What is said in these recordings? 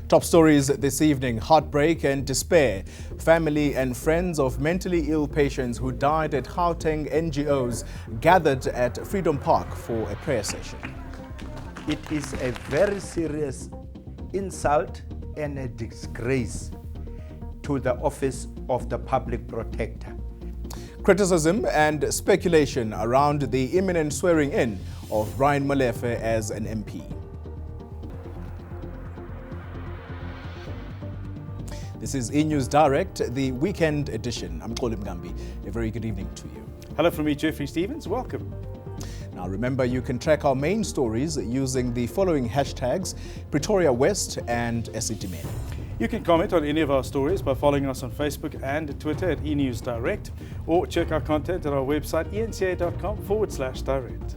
Top stories this evening: heartbreak and despair. Family and friends of mentally ill patients who died at Gauteng NGOs gathered at Freedom Park for a prayer session. It is a very serious insult and a disgrace to the office of the public protector. Criticism and speculation around the imminent swearing in of Brian Molefe as an MP. This is eNews Direct, the weekend edition. I'm Xoli Mgambi. A very good evening to you. Hello from me, Jeffrey Stevens. Welcome. Now remember, you can track our main stories using the following hashtags: Pretoria West and eSeDimeni. You can comment on any of our stories by following us on Facebook and Twitter at eNews Direct, or check our content at our website enca.com/direct.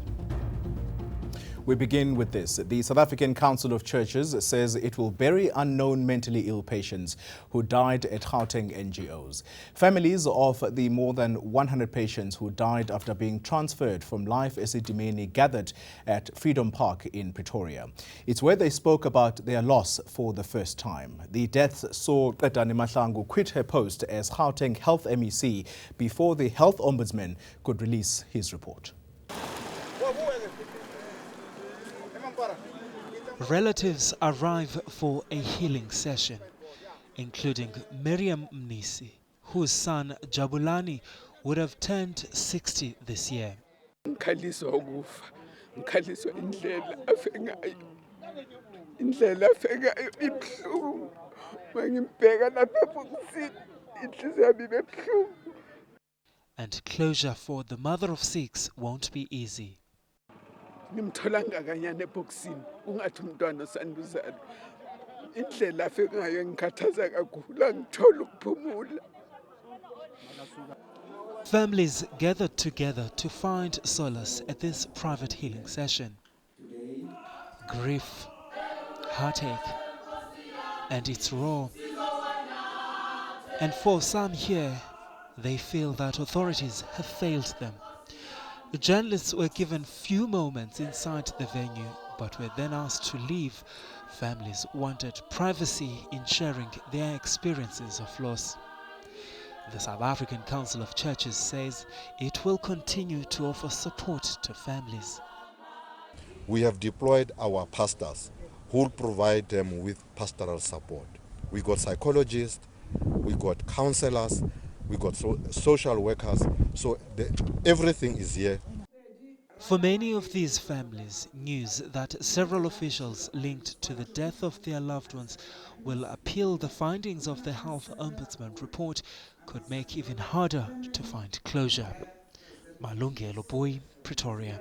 We begin with this. The South African Council of Churches says it will bury unknown mentally ill patients who died at Gauteng NGOs. Families of the more than 100 patients who died after being transferred from Life eSeDimeni gathered at Freedom Park in Pretoria. It's where they spoke about their loss for the first time. The deaths saw Qedani Mahlangu quit her post as Gauteng Health MEC before the Health Ombudsman could release his report. Relatives arrive for a healing session, including Miriam Mnisi, whose son Jabulani would have turned 60 this year. And closure for the mother of six won't be easy. Families gathered together to find solace at this private healing session. Grief, heartache, and it's raw. And for some here, they feel that authorities have failed them. The journalists were given few moments inside the venue, but were then asked to leave. Families wanted privacy in sharing their experiences of loss. The South African Council of Churches says it will continue to offer support to families. We have deployed our pastors who will provide them with pastoral support. We got psychologists, we got counselors, we got social workers, so everything is here. For many of these families, news that several officials linked to the death of their loved ones will appeal the findings of the Health Ombudsman report could make even harder to find closure. Malungelo Boy, Pretoria.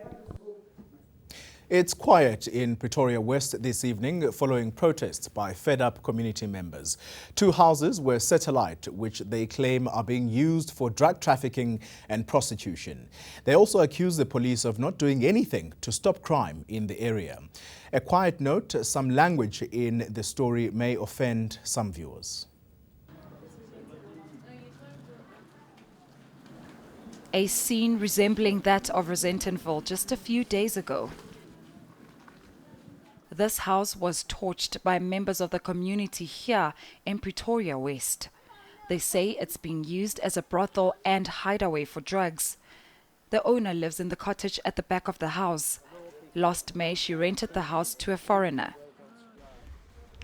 It's quiet in Pretoria West this evening following protests by fed-up community members. 2 houses were set alight, which they claim are being used for drug trafficking and prostitution. They also accuse the police of not doing anything to stop crime in the area. A quiet note: some language in the story may offend some viewers. A scene resembling that of Rosentenville just a few days ago. This house was torched by members of the community here in Pretoria West. They say it's being used as a brothel and hideaway for drugs. The owner lives in the cottage at the back of the house. Last May, she rented the house to a foreigner.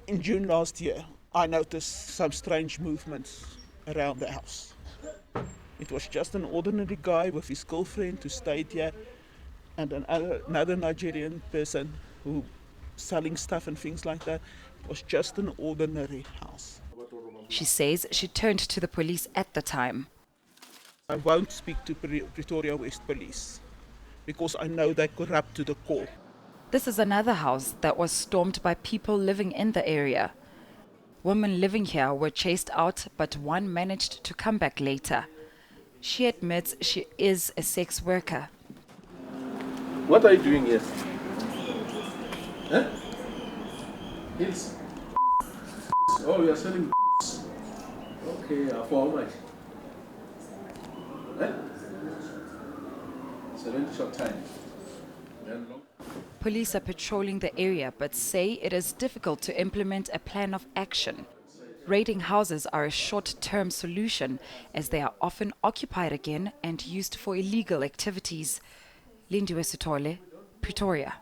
In June last year, I noticed some strange movements around the house. It was just an ordinary guy with his girlfriend who stayed here, and another Nigerian person who selling stuff and things like that. It was just an ordinary house. She says she turned to the police at the time. I won't speak to Pretoria West Police because I know they're corrupt to the core. This is another house that was stormed by people living in the area. Women living here were chased out, but one managed to come back later. She admits she is a sex worker. What are you doing here? Huh? Hills. Oh, you are selling. Okay, for how much? Huh? 70 short time. Police are patrolling the area but say it is difficult to implement a plan of action. Raiding houses are a short-term solution as they are often occupied again and used for illegal activities. Lindiwe Sithole, Pretoria.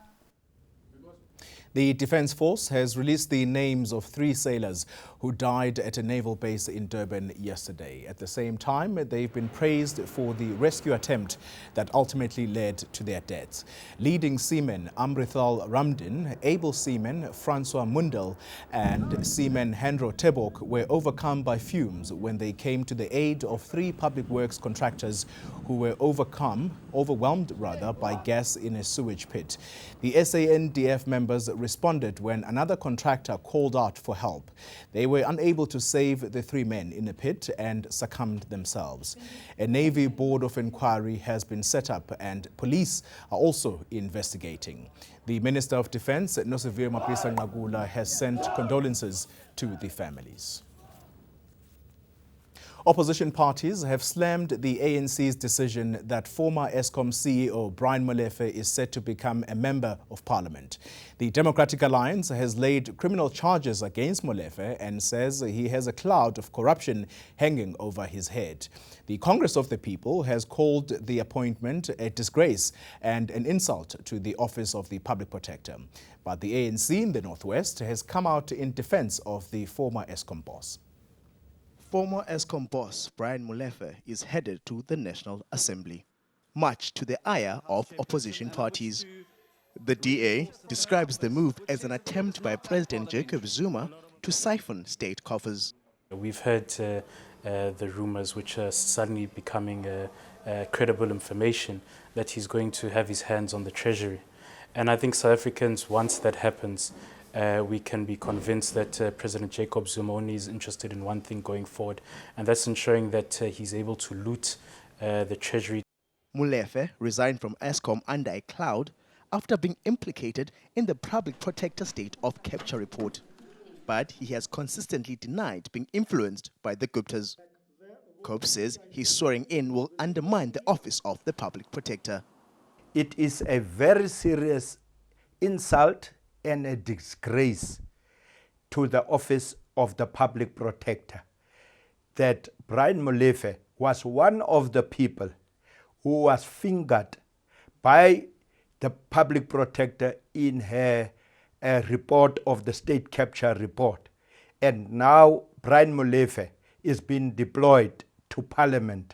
The Defence Force has released the names of 3 sailors who died at a naval base in Durban yesterday. At the same time, they've been praised for the rescue attempt that ultimately led to their deaths. Leading seaman Amrithal Ramdin, able seaman Francois Mundel and seaman Hendro Tebok were overcome by fumes when they came to the aid of 3 public works contractors who were overwhelmed by gas in a sewage pit. The SANDF members responded when another contractor called out for help. They were unable to save the 3 men in the pit and succumbed themselves. A Navy Board of Inquiry has been set up and police are also investigating. The Minister of Defence, Nosiviwe Mapisa-Nqakula, has sent condolences to the families. Opposition parties have slammed the ANC's decision that former Eskom CEO Brian Molefe is set to become a member of parliament. The Democratic Alliance has laid criminal charges against Molefe and says he has a cloud of corruption hanging over his head. The Congress of the People has called the appointment a disgrace and an insult to the office of the Public Protector. But the ANC in the Northwest has come out in defense of the former Eskom boss. Former Eskom boss Brian Molefe is headed to the National Assembly, much to the ire of opposition parties. The DA describes the move as an attempt by President Jacob Zuma to siphon state coffers. We've heard the rumors, which are suddenly becoming credible information, that he's going to have his hands on the treasury. And I think South Africans, once that happens, we can be convinced that President Jacob Zuma only is interested in one thing going forward, and that's ensuring that he's able to loot the treasury. Molefe resigned from Eskom under a cloud after being implicated in the Public Protector State of Capture report. But he has consistently denied being influenced by the Guptas. Cope says his swearing in will undermine the office of the Public Protector. It is a very serious insult and a disgrace to the office of the Public Protector that Brian Molefe was one of the people who was fingered by the Public Protector in her report of the state capture report. And now Brian Molefe is being deployed to Parliament.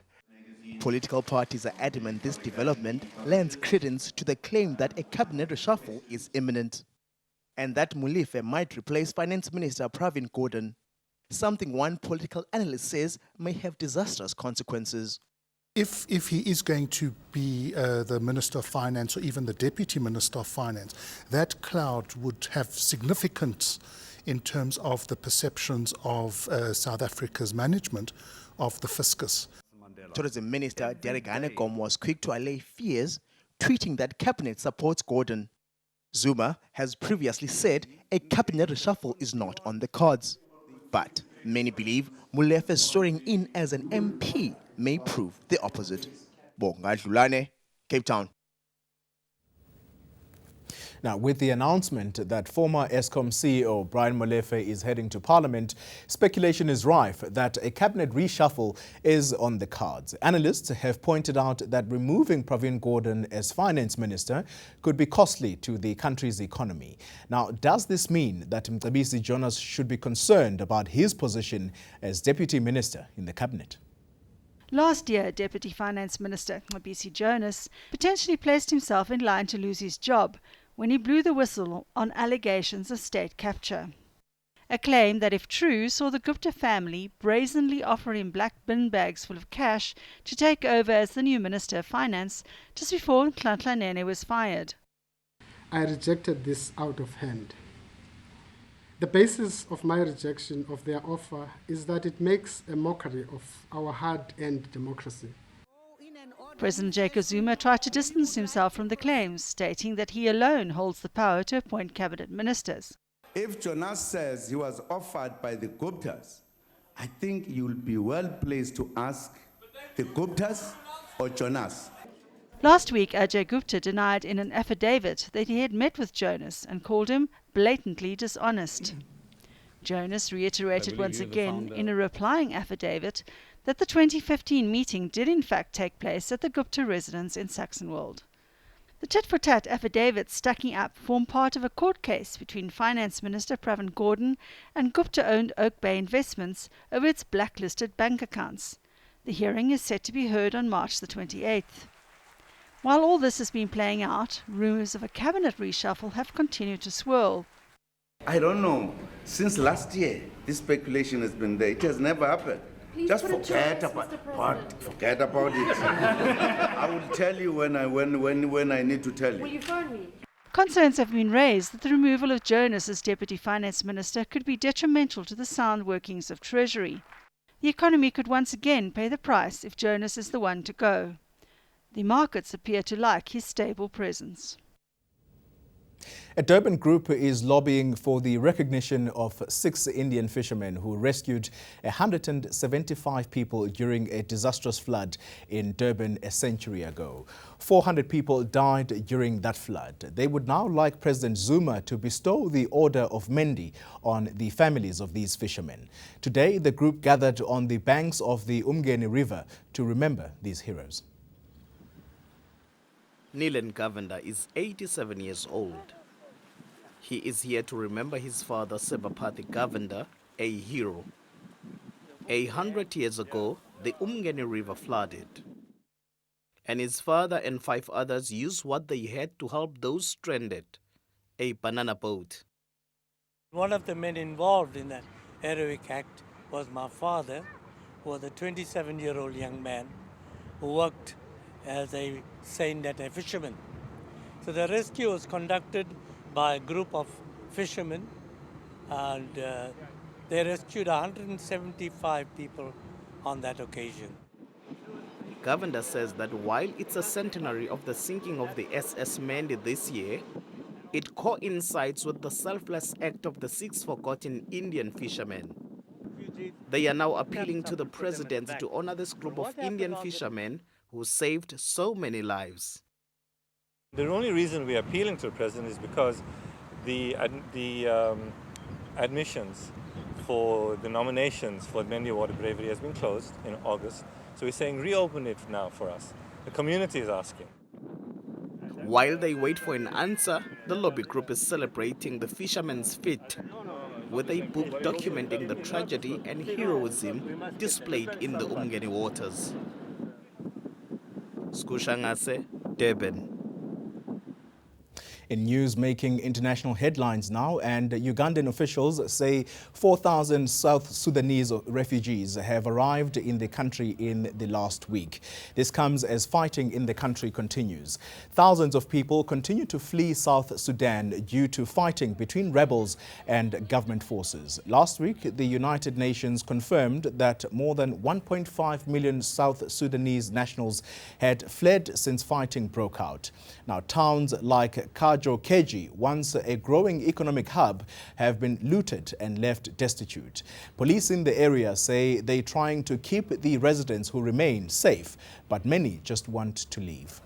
Political parties are adamant this development lends credence to the claim that a cabinet reshuffle is imminent, and that Molefe might replace Finance Minister Pravin Gordhan, something one political analyst says may have disastrous consequences. If he is going to be the Minister of Finance or even the Deputy Minister of Finance, that cloud would have significance in terms of the perceptions of South Africa's management of the fiscus. Tourism Minister Derek Hanekom was quick to allay fears, tweeting that Cabinet supports Gordhan. Zuma has previously said a cabinet reshuffle is not on the cards. But many believe Molefe swearing in as an MP may prove the opposite. Bonga Dlulane, Cape Town. Now, with the announcement that former Eskom CEO Brian Molefe is heading to Parliament, speculation is rife that a cabinet reshuffle is on the cards. Analysts have pointed out that removing Pravin Gordhan as finance minister could be costly to the country's economy. Now, does this mean that Mcebisi Jonas should be concerned about his position as deputy minister in the cabinet? Last year, Deputy Finance Minister Mcebisi Jonas potentially placed himself in line to lose his job when he blew the whistle on allegations of state capture. A claim that, if true, saw the Gupta family brazenly offer him black bin bags full of cash to take over as the new Minister of Finance just before Nhlanhla Nene was fired. I rejected this out of hand. The basis of my rejection of their offer is that it makes a mockery of our hard-earned democracy. President Jacob Zuma tried to distance himself from the claims, stating that he alone holds the power to appoint cabinet ministers. If Jonas says he was offered by the Guptas, I think you'll be well placed to ask the Guptas or Jonas. Last week, Ajay Gupta denied in an affidavit that he had met with Jonas and called him blatantly dishonest. Jonas reiterated once again in a replying affidavit that the 2015 meeting did in fact take place at the Gupta residence in Saxonwold. The tit-for-tat affidavits stacking up form part of a court case between Finance Minister Pravin Gordhan and Gupta-owned Oak Bay Investments over its blacklisted bank accounts. The hearing is set to be heard on March the 28th. While all this has been playing out, rumours of a cabinet reshuffle have continued to swirl. I don't know. Since last year, this speculation has been there. It has never happened. Just forget about what? Forget about it. I will tell you when I need to tell you. Will you phone me? Concerns have been raised that the removal of Jonas as Deputy Finance Minister could be detrimental to the sound workings of Treasury. The economy could once again pay the price if Jonas is the one to go. The markets appear to like his stable presence. A Durban group is lobbying for the recognition of 6 Indian fishermen who rescued 175 people during a disastrous flood in Durban a century ago. 400 people died during that flood. They would now like President Zuma to bestow the Order of Mendi on the families of these fishermen. Today, the group gathered on the banks of the Umgeni River to remember these heroes. Nilan Govender is 87 years old. He is here to remember his father, Sebapati Govender, a hero. 100 years ago, the Umgeni River flooded, and his father and 5 others used what they had to help those stranded, a banana boat. One of the men involved in that heroic act was my father, who was a 27-year-old young man who worked as a fisherman. So the rescue was conducted by a group of fishermen, and they rescued 175 people on that occasion. Govender says that while it's a centenary of the sinking of the SS Mendi this year, it coincides with the selfless act of the 6 forgotten Indian fishermen. They are now appealing to the president to honor this group of Indian fishermen who saved so many lives. The only reason we are appealing to the president is because the admissions for the nominations for Mendi Award of Bravery has been closed in August. So we're saying reopen it now for us. The community is asking. While they wait for an answer, the lobby group is celebrating the fishermen's feat with a book documenting the tragedy and heroism displayed in the Umgeni waters. Skushangase, Durban. In news making international headlines now, and Ugandan officials say 4,000 South Sudanese refugees have arrived in the country in the last week. This comes as fighting in the country continues. Thousands of people continue to flee South Sudan due to fighting between rebels and government forces. Last week, the United Nations confirmed that more than 1.5 million South Sudanese nationals had fled since fighting broke out. Now, towns like Keji, once a growing economic hub, have been looted and left destitute. Police in the area say they're trying to keep the residents who remain safe, but many just want to leave.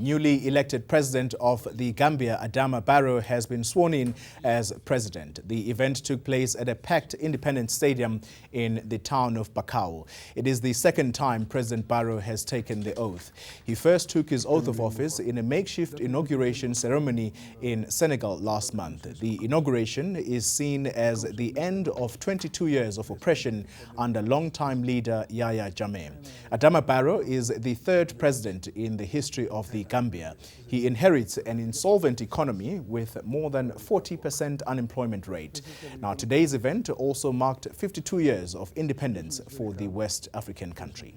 Newly elected president of the Gambia, Adama Barrow, has been sworn in as president. The event took place at a packed Independence Stadium in the town of Bakau. It is the second time President Barrow has taken the oath. He first took his oath of office in a makeshift inauguration ceremony in Senegal last month. The inauguration is seen as the end of 22 years of oppression under longtime leader Yahya Jammeh. Adama Barrow is the third president in the history of the Gambia. He inherits an insolvent economy with more than 40% unemployment rate. Now, today's event also marked 52 years of independence for the West African country.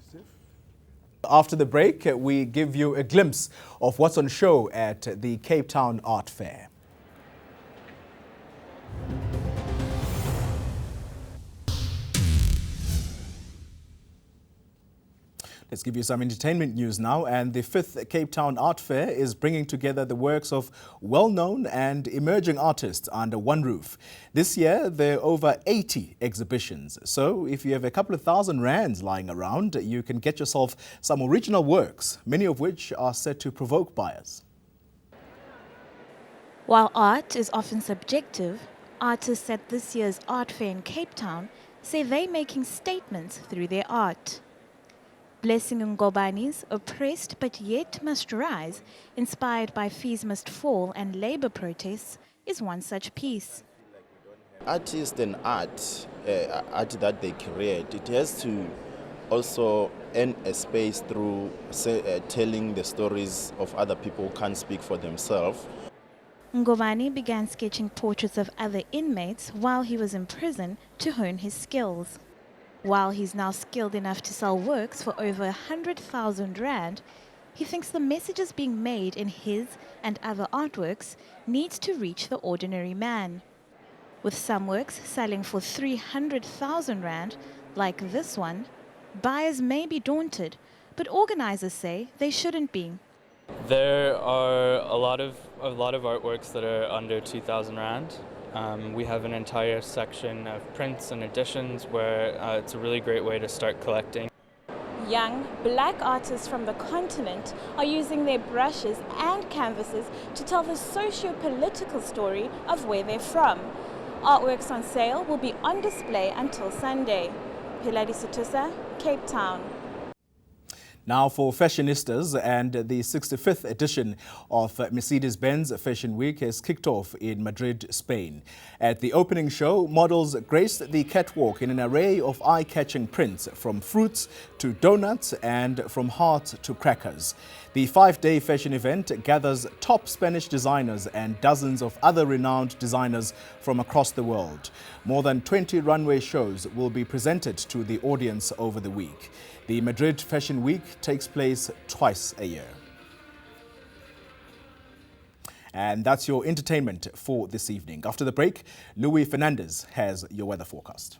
After the break, we give you a glimpse of what's on show at the Cape Town Art Fair. Let's give you some entertainment news now. And the 5th Cape Town Art Fair is bringing together the works of well-known and emerging artists under one roof. This year, there are over 80 exhibitions. So if you have a couple of thousand rands lying around, you can get yourself some original works, many of which are set to provoke buyers. While art is often subjective, artists at this year's art fair in Cape Town say they're making statements through their art. Blessing Ngobani's Oppressed But Yet Must Rise, inspired by Fees Must Fall and labour protests, is one such piece. Artists and art that they create, it has to also earn a space through telling the stories of other people who can't speak for themselves. Ngobani began sketching portraits of other inmates while he was in prison to hone his skills. While he's now skilled enough to sell works for over 100,000 rand, he thinks the messages being made in his and other artworks needs to reach the ordinary man. With some works selling for 300,000 rand, like this one, buyers may be daunted, but organizers say they shouldn't be. There are a lot of artworks that are under 2,000 rand. We have an entire section of prints and editions where it's a really great way to start collecting. Young, black artists from the continent are using their brushes and canvases to tell the socio-political story of where they're from. Artworks on sale will be on display until Sunday. Piladi Sutusa, Cape Town. Now for fashionistas, and the 65th edition of Mercedes-Benz Fashion Week has kicked off in Madrid, Spain. At the opening show, models graced the catwalk in an array of eye-catching prints, from fruits to donuts and from heart to crackers. The 5-day fashion event gathers top Spanish designers and dozens of other renowned designers from across the world. More than 20 runway shows will be presented to the audience over the week. The Madrid Fashion Week takes place twice a year. And that's your entertainment for this evening. After the break, Louis Fernandez has your weather forecast.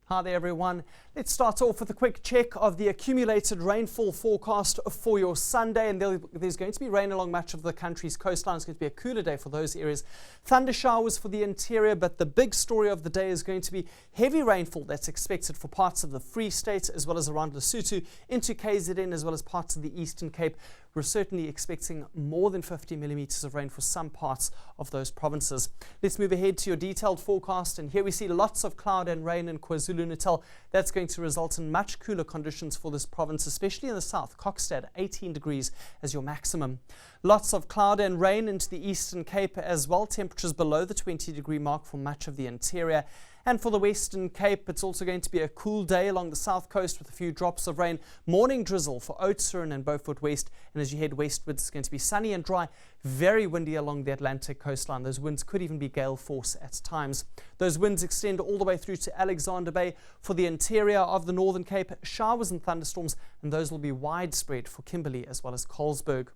Hi there everyone. Let's start off with a quick check of the accumulated rainfall forecast for your Sunday, and there's going to be rain along much of the country's coastline. It's going to be a cooler day for those areas. Thunder showers for the interior, but the big story of the day is going to be heavy rainfall that's expected for parts of the Free State as well as around Lesotho, into KZN as well as parts of the Eastern Cape. We're certainly expecting more than 50 millimeters of rain for some parts of those provinces. Let's move ahead to your detailed forecast, and here we see lots of cloud and rain in KwaZulu-Natal. That's going to result in much cooler conditions for this province, especially in the south. Kokstad, 18 degrees as your maximum. Lots of cloud and rain into the Eastern Cape as well. Temperatures below the 20-degree mark for much of the interior. And for the Western Cape, it's also going to be a cool day along the south coast with a few drops of rain. Morning drizzle for Oudtshoorn and Beaufort West. And as you head westwards, it's going to be sunny and dry, very windy along the Atlantic coastline. Those winds could even be gale force at times. Those winds extend all the way through to Alexander Bay. For the interior of the Northern Cape, showers and thunderstorms, and those will be widespread for Kimberley as well as Colesberg.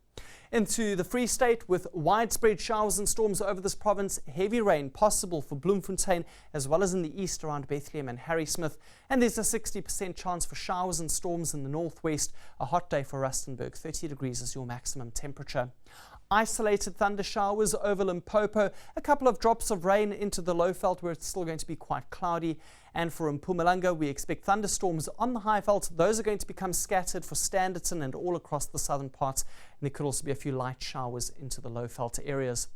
Into the Free State with widespread showers and storms over this province. Heavy rain possible for Bloemfontein as well as in the east around Bethlehem and Harrismith. And there's a 60% chance for showers and storms in the northwest. A hot day for Rustenburg, 30 degrees is your maximum temperature. Isolated thunder showers over Limpopo, a couple of drops of rain into the Lowveld where it's still going to be quite cloudy. And for Mpumalanga, we expect thunderstorms on the Highveld. Those are going to become scattered for Standerton and all across the southern parts. And there could also be a few light showers into the Lowveld areas.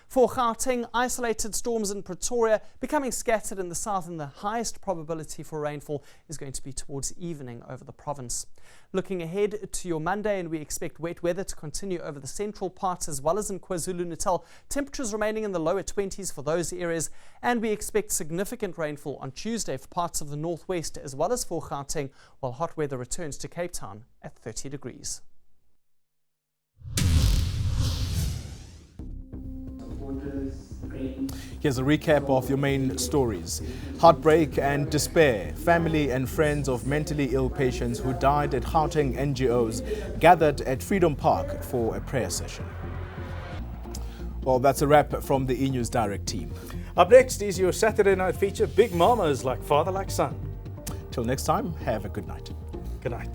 For Gauteng, isolated storms in Pretoria becoming scattered in the south, and the highest probability for rainfall is going to be towards evening over the province. Looking ahead to your Monday, and we expect wet weather to continue over the central parts as well as in KwaZulu-Natal. Temperatures remaining in the lower 20s for those areas, and we expect significant rainfall on Tuesday for parts of the northwest as well as for Gauteng, while hot weather returns to Cape Town at 30 degrees. Here's a recap of your main stories. Heartbreak and despair. Family and friends of mentally ill patients who died at Gauteng NGOs gathered at Freedom Park for a prayer session. Well, that's a wrap from the eNews Direct team. Up next is your Saturday night feature, Big Mama's Like Father Like Son. Till next time, have a good night. Good night.